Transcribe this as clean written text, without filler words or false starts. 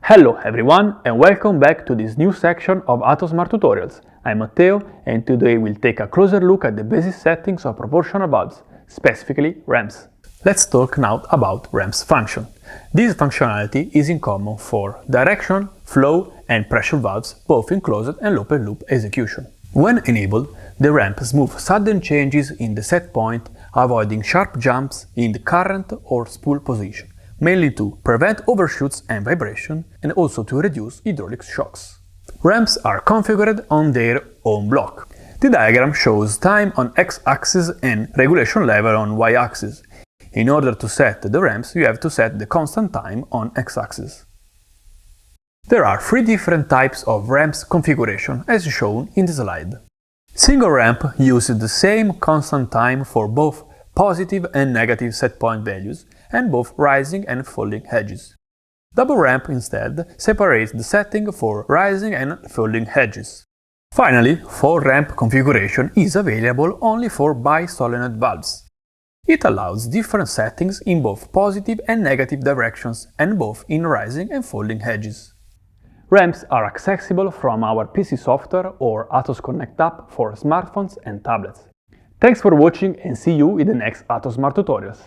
Hello everyone and welcome back to this new section of Atos Smart Tutorials. I'm Matteo and today we'll take a closer look at the basic settings of proportional valves, specifically ramps. Let's talk now about ramps function. This functionality is in common for direction, flow and pressure valves, both in closed and open loop execution. When enabled, the ramp smooths sudden changes in the set point, avoiding sharp jumps in the current or spool position, mainly to prevent overshoots and vibration and also to reduce hydraulic shocks. Ramps are configured on their own block. The diagram shows time on x-axis and regulation level on y-axis. In order to set the ramps, you have to set the constant time on x-axis. There are three different types of ramps configuration, as shown in the slide. Single ramp uses the same constant time for both positive and negative set point values, and both rising and falling edges. Double ramp instead separates the setting for rising and falling edges. Finally, four ramp configuration is available only for bi-solenoid valves. It allows different settings in both positive and negative directions and both in rising and falling edges. Ramps are accessible from our PC software or Atos Connect app for smartphones and tablets. Thanks for watching and see you in the next Atos Smart Tutorials.